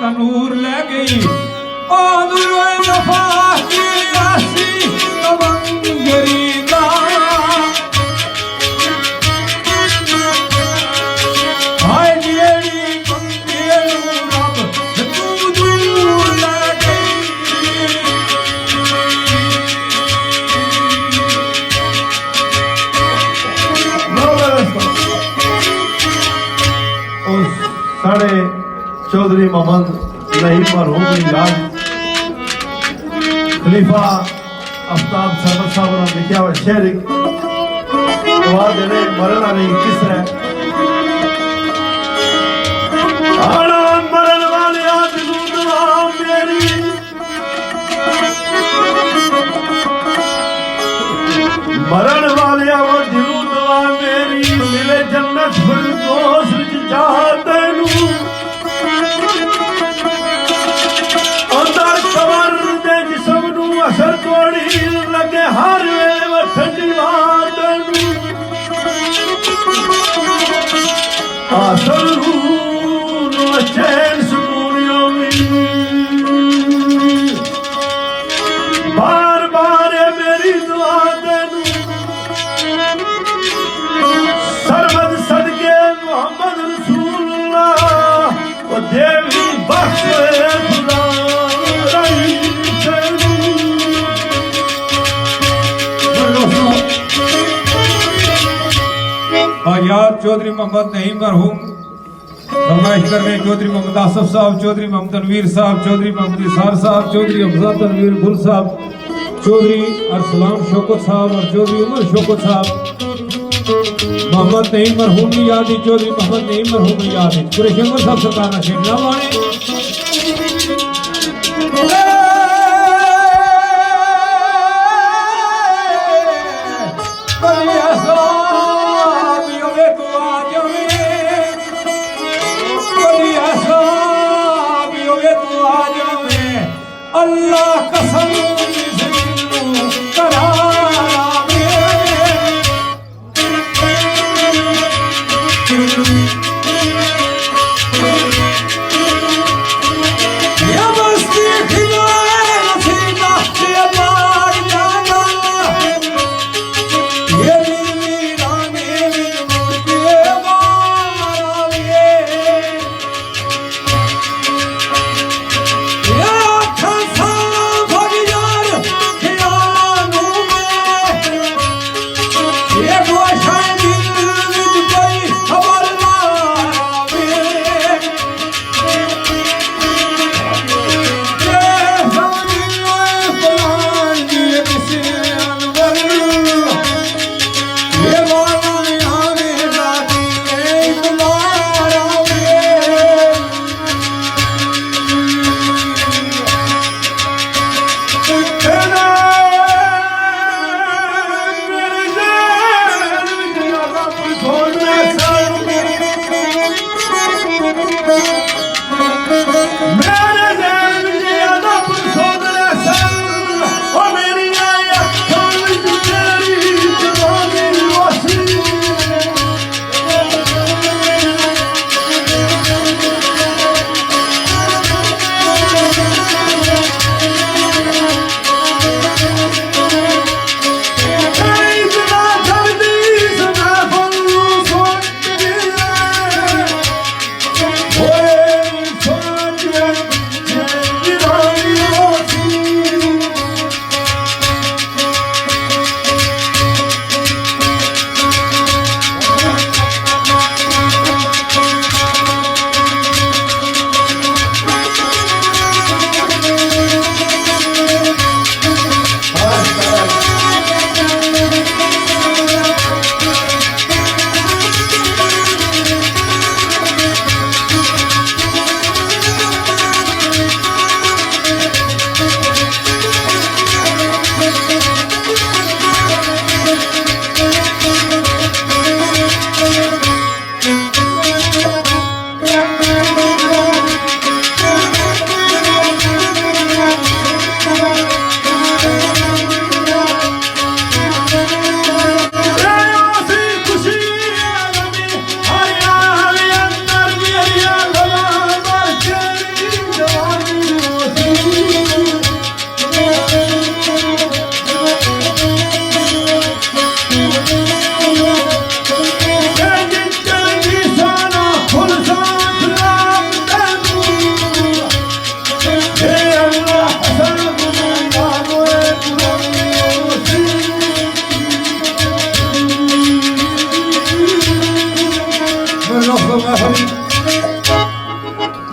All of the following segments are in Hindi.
तनूर ले गई साढ़े चौधरी मोहम्मद नहीं पर हो गई याद खलीफा आफ्ताब सरवर साहब ने लिखा हुआ शेर दुआ देने मरण वाली किस तरह आना मरण वाले दिलों दुआ मेरी मरण वाले वो दिलों दुआ मेरी मिले जन्नत फिरदौस विच जाते नू अंदर कबर दे जिस्म नू असर कोड़ी लगे हर वेले ठंडी बात नू आसल नू चैन सुकूनियों बार बार मेरी दुआ देनू सरबत सदके मोहम्मद रसूलुल्लाह वो देवी बख्श खुदा रही आजाद चौधरी मोहम्मद नईम मरहूम फरमाइश कर रहे चौधरी मोहम्मद आसफ साहब, चौधरी मोहम्मद तनवीर साहब, चौधरी मोहम्मद इसार साहब, चौधरी अफजा तनवीर गुल साहब, चौधरी अरसलाम शौकत साहब और चौधरी उमर शौकत साहब। मोहम्मद नईम मरहूम की याद चौधरी मोहम्मद नईम मरहूम की याद कुरैशी उमर साहब सरकार ने शेख नाम आने अल्लाह कसम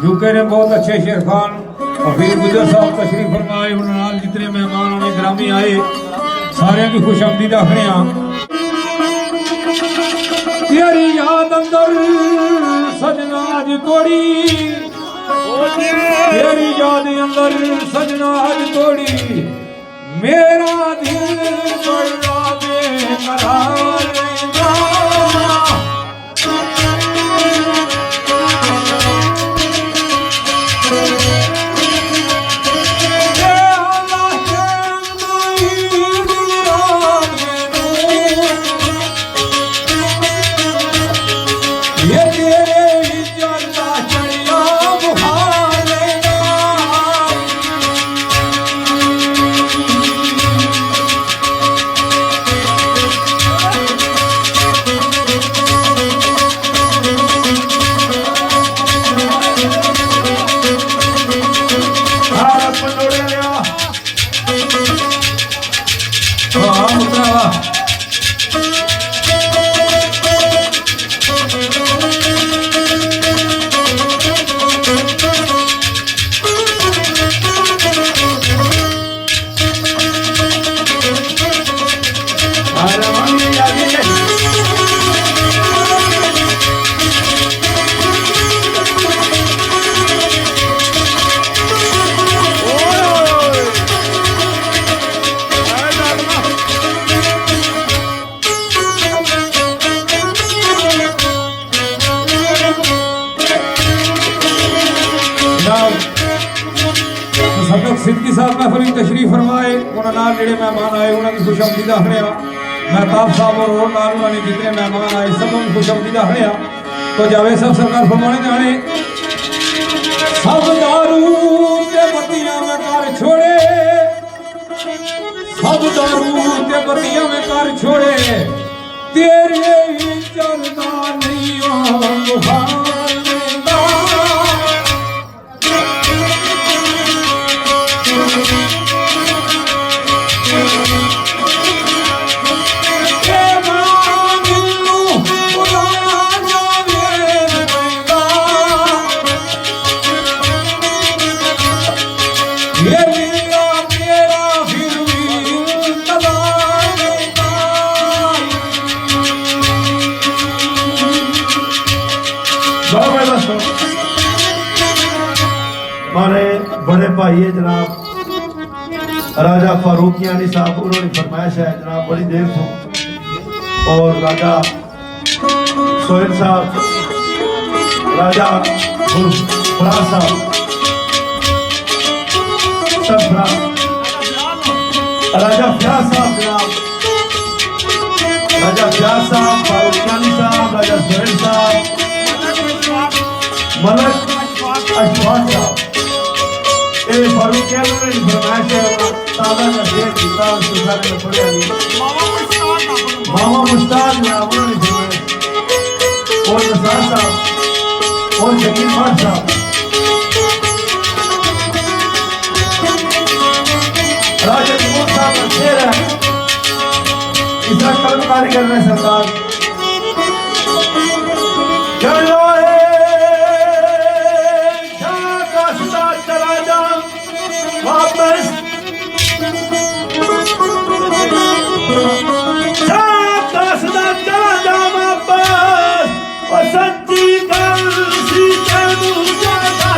यूके ने बहुत अच्छे शेर खान हफीज गुजर साहब तशरीफ फरमाए, उन्होंने जितने मेहमान उन्हें ग्रामी आए सारे की खुशआमदीद आखने तेरी याद अंदर सजना आज तोड़ी तेरी याद अंदर सजना आज तोड़ी मेरा दिल बड़ा बेकरार रहना सिद्दकी साहब महफिल तशरीफ फरमाए उन्होंने नाल जेड़े मेहमान आए उन्होंने खुशआमदीद आखने महताब साहब और नाल उन्होंने जितने मेहमान आए सब खुशआमदीद आखने तो जावेद साहब सरकार फरमाने जाने सब दारू ते बत्तियां में कर छोड़े सब दारू ते बत्तियां में कर छोड़े तेरे चलना नहीं हो हमारे बड़े भाई है जनाब राजा फारूकियानी साहब उन्होंने फरमाइश है जनाब बड़ी देर से और राजा सोहेल साहब राजा फराज साहब सब राजा फ्याज साहब जनाब राजा फ्याज साहब फारूकियानी साहब राजा सोहेल साहब मलक अशफाक साहब ये फारूकियानी ने फरमाइश है ताजा का शेर किताब सुखाने में पड़े अली मामा मुश्ताक ने उन्होंने फरमाइश और नसार साहब और शकील भाट साहब राजा जमूर साहब का शेर है इसका कलमकारी कर रहे सरकार चलो चला जा वापस चला जा वापस और सच्ची गल सी तेनू ज्यादा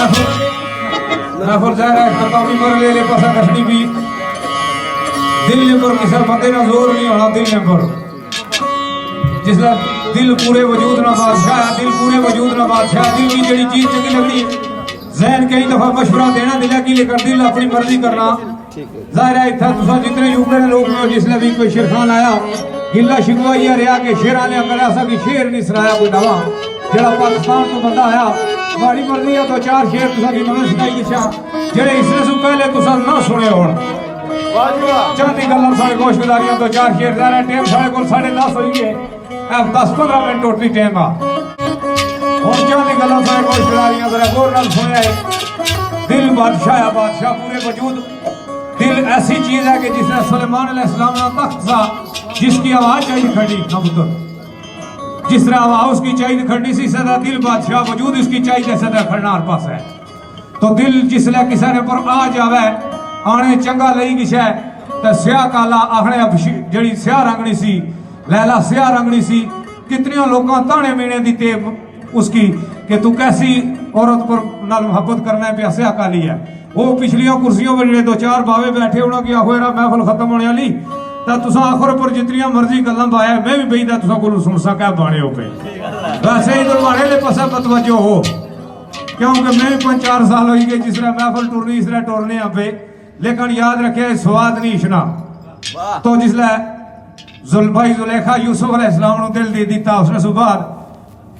महफुल जा रहा है खतामी पर ले पसा कशनी भी दिल ने पर किसी बंदे ना जोर नहीं होना दिल ने पर जिसला दिल पूरे वजूद ना बादशाह दिल पूरे वजूद ना बादशाह दिल की जड़ी चीज चंगी लगती जहन कई दफा मशवरा देना दिला की लेकर दिल अपनी मर्जी करना जाहिर है इतना तुसा जितने यूके ने लोग में जिसने भी कोई शेर खान आया गिला शिकवा ये रहा कि शेरा ने अगर ऐसा कि शेर नहीं सुनाया कोई नवा जड़ा पाकिस्तान तो बंदा आया बड़ी मर्जी है तो चार शेर तुसा की नवे सुनाई दिशा जेड़े इसने से पहले तुसा ना सुने होण चंदी गल्लां साडे गोशगुजारियां तो चार शेर दा टाइम साडे कोल 10:30 होई गए अब 10-15 मिनट टोटली टाइम आ और चंदी गल्लां साडे गोशगुजारियां जरा गौर नाल सुने दिल बादशाह पूरे वजूद दिल ऐसी चीज है कि जिसने सुलेमान अलैहिस्सलाम का तख्त था जिसकी आवाज चाहिए खड़ी कबूतर जिस तरह आवाज उसकी चाहिए खड़ी सी सदा दिल बादशाह वजूद इसकी चाहिए सदा खड़ना हर पास है तो दिल जिसले किसी ने पर आ जावे आने चंगा लई किशे तो स्याह काला आखने जड़ी स्याह रंगनी सी लैला स्याह रंगनी सी कितने लोगों ताने मीने दी उसकी कि तू कैसी औरत पर नाल मोहब्बत करना है पे स्याह काली है वो पिछलियों कुर्सियों पर दो चार बावे बैठे होना कि आखो यार महफिल खत्म होने वाली तो तुसा आखिर पर जितनी मर्जी गल्लां पाया मैं भी बेईदा तुसा कोल सुन सका बाणे हो पे वैसे ही दरबारे दे पासे मतवज्जो हो क्योंकि मैं भी 5-4 साल हो गए जिस तरह महफिल टुरनी इस तरह टुरने पे लेकिन याद रखे स्वाद नहीं इशना तो जिसले भाई जुलेखा यूसुफ अलैहिस्सलाम नु दिल दे दिता उसने सुबाद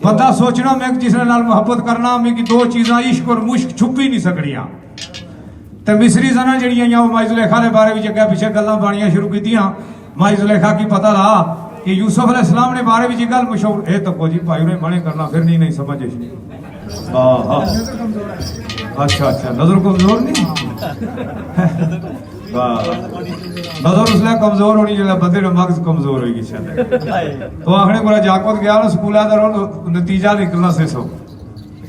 बंदा सोचना मैं जिसने नाल मोहब्बत करना मैं कि दो चीज़ां इश्क और मुश्क छुपी नहीं सकड़ियां तो मिसरी जना जड़ियां माई जुलेखा के बारे में अगे पिछे गल्लां बाणियां शुरू कीतियां माई जुलेखा की पता रहा कि यूसुफ अलैहिस्सलाम ने बारे में गल मशहूर है तो जी भाई ने मने करना फिर नहीं समझ अच्छा नजर कमजोर नहीं नजर उसने कमजोर होनी जो बंदे ने मगज कमजोर होगी शायद तो आखने पूरा जागवत गया ना स्कूल नतीजा निकलना से सो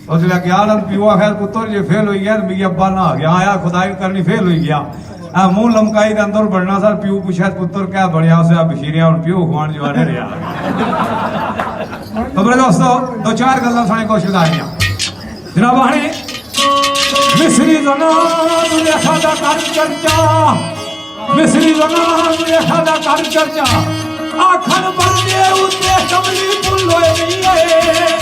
और जो गया ना पिओ खैर पुत्र जो फेल हो गया मेरी अब्बा ना आ गया आया खुदाई करनी फेल हो गया मुंह लमकाई के अंदर बढ़ना सर पिओ पूछा पुत्र क्या बढ़िया उसे बशीरिया और पिओ खुआन जवाने रहा तो मेरे दोस्तों 2-4 गल्लां साने कोशिश आईयां जनाब आने मिसरी ज़नान लेखा दा कर चर्चा मिसरी ज़नान लेखा दा कर चर्चा आखन बंदे उते कमली पुल होए नहीं है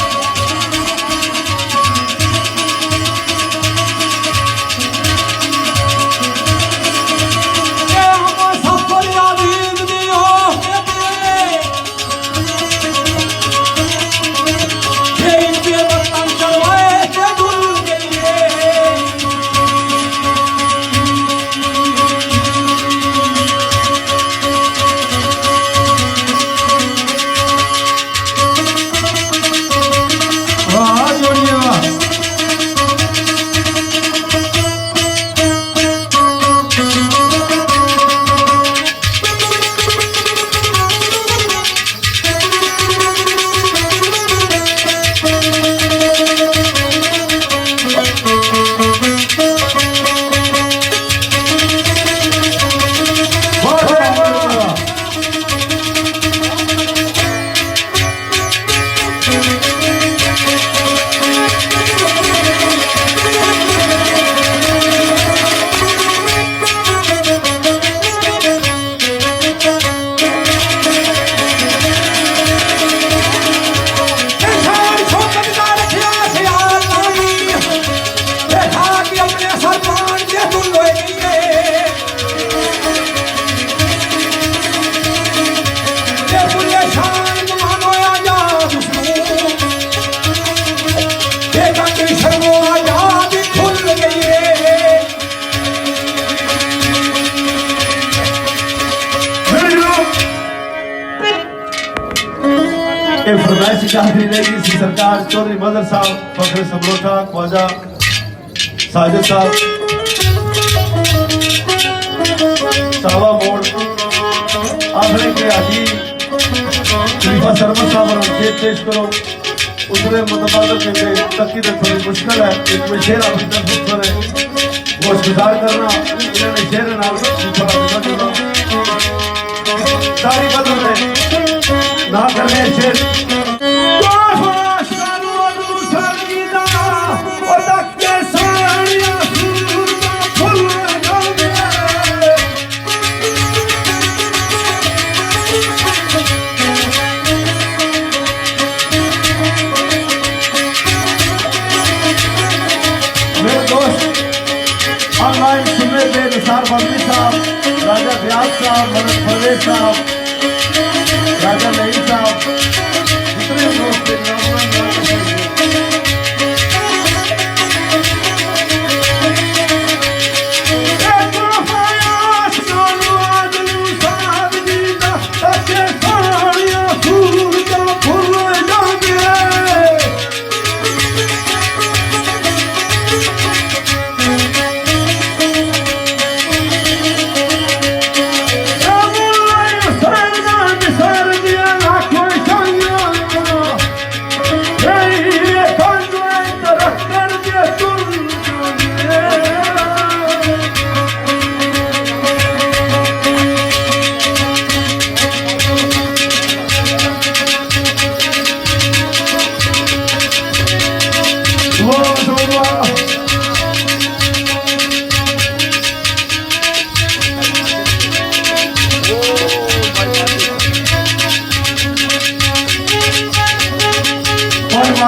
सरकार चौधरी मदर साहब फखर समरोठा ख्वाजा साजिद साहब सावा मोड़ आखिर के हाजी खलीफा सरमत साहब और शेर पेश करो उसने मुतबादल के तकी थोड़ी मुश्किल है एक में शेर अपनी तरफ है वो सुधार करना इन्होंने शेर नाम सारी बदल ना करने शेर और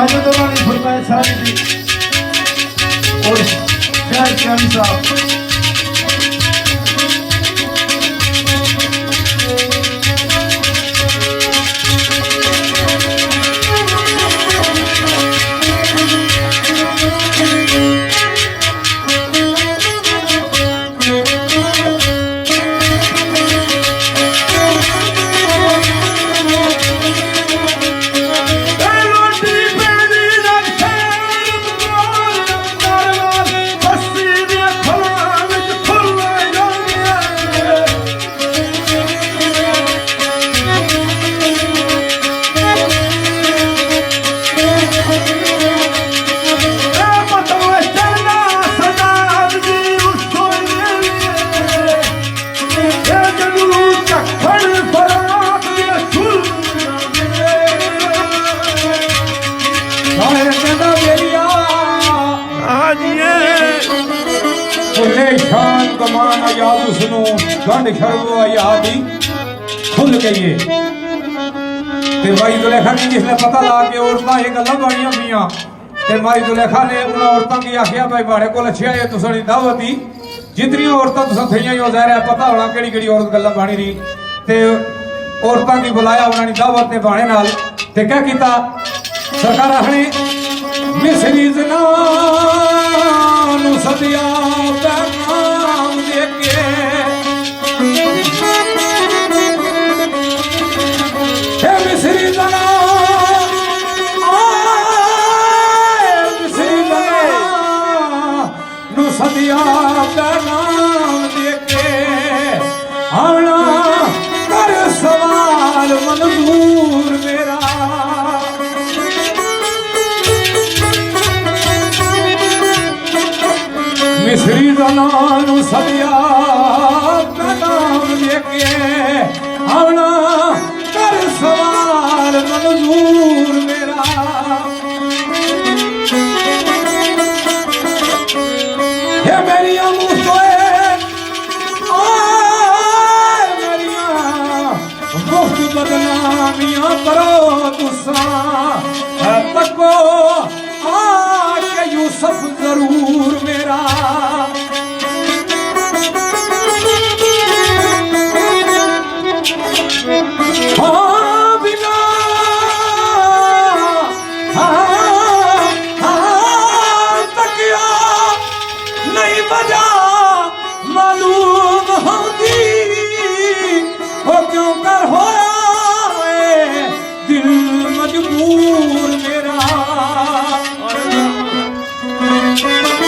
माजिद वाली फरमाइश सारी थी और शहर के अली साहब शान कमान आजाद उसनों गंढ खड़बो आजादी खुल गई है ते माई दुलेखा की जिसने पता ला के औरतां ये गल्लां बणियां पियां ते माई दुलेखा ने उन औरतां की आखिया भाई माड़े कोल अच्छी है तुसां दी दावत दी जितनी औरतां तुसां थईयां यो ज़ाहिर है पता होना केड़ी केड़ी औरत गल्लां बाणी रही ते औरतां की बुलाया उन्हां दी दावत ते बाणे नाल ते क्या कीता सरकार आखणी मिसरी जना नु सदिया पैगाम देके हे मिसरी जना मिसरी जना नु सदिया पैगाम देके आना कर सवाल मंजूर मेरा मिसरी जनानु सदिया नाम लेके आना कर सवाल मंजूर मेरा हे मेरिया मुफ्तोए मेरिया मुफ्त बदनामियां करो तुसा तको यूसुफ जरूर मेरा हाँ बिना तकिया नहीं बजा मालूम होती वो क्यों कर होया दिल मजबूर मेरा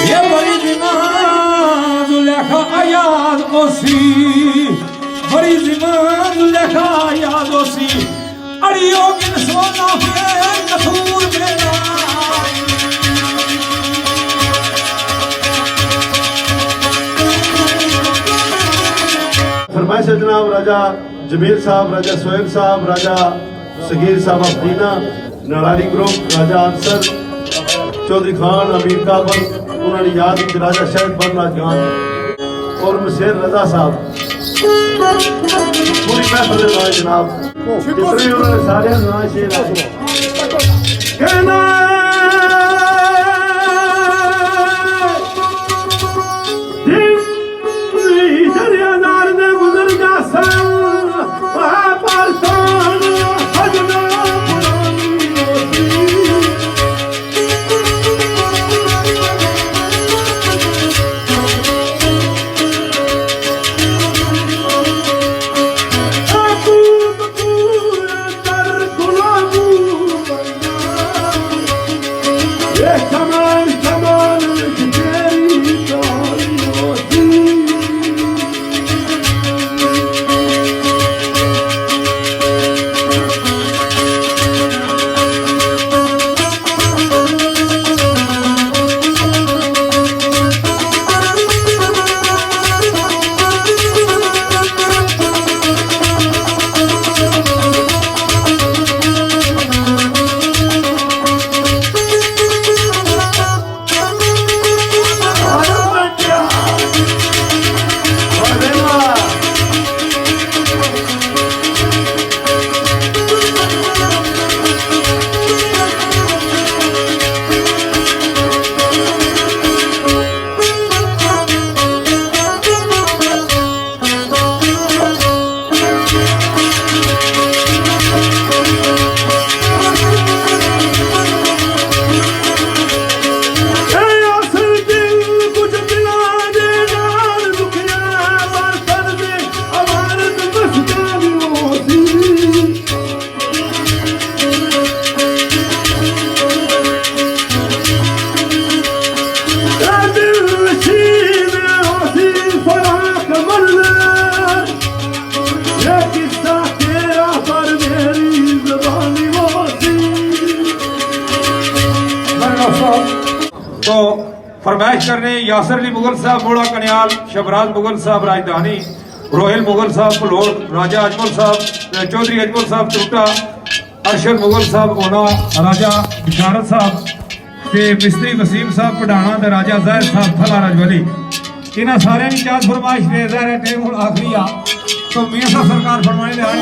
ये बड़ी दिमाग लेखा आयाद ओसी बड़ी दिमाग लेखा आयाद ओसी अड़ियो किन सोना फिर कसूर मेरा फरमाइश जनाब राजा जमील साहब राजा सोहेब साहब राजा सगीर साहब अफरीना नलारी ग्रुप राजा अंसर चौधरी खान अमीर काबल उन्होंने याद की राजा शहद बदला खान और मशेर रजा साहब पूरी महफिल नाए जनाब जितने उन्होंने सारे नाए शेर कहना दरियादार ने गुजर जा फरमाइश करने यासर अली मुगल साहब मोड़ा कन्याल, शबराज मुगल साहब राजधानी, रोहिल मुगल साहब फलोर, राजा अजमल साहब चौधरी अजमल साहब त्रुटा, अरशद मुगल साहब ओना, राजा बिशारत साहब ते मिस्त्री वसीम साहब पढ़ाना ते राजा ज़ाहिर साहब थला रजवली। इन्हां सारियां दी चार फरमाइश ने ज़ाहिर टाइम हुण आखिरी आ तो मियां साहब सरकार फरमाने दे आए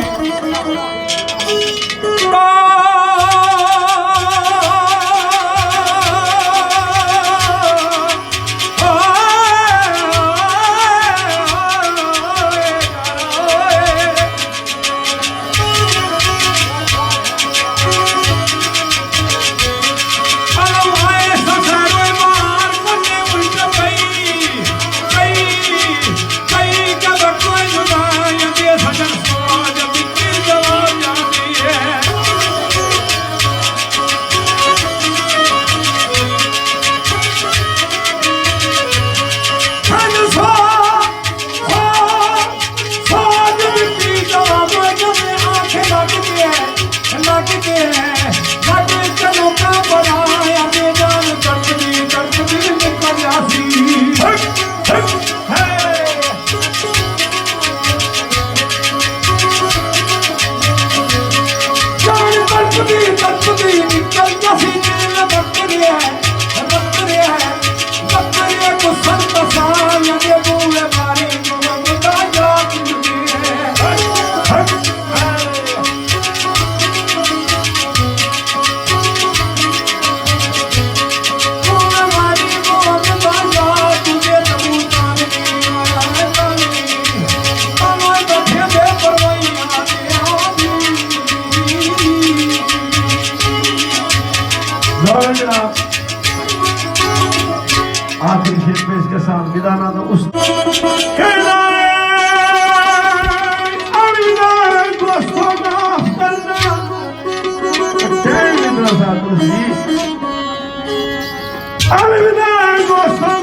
आखिरी शेर पे इसके साथ विदाना तो उस अलविदा दोस्तों।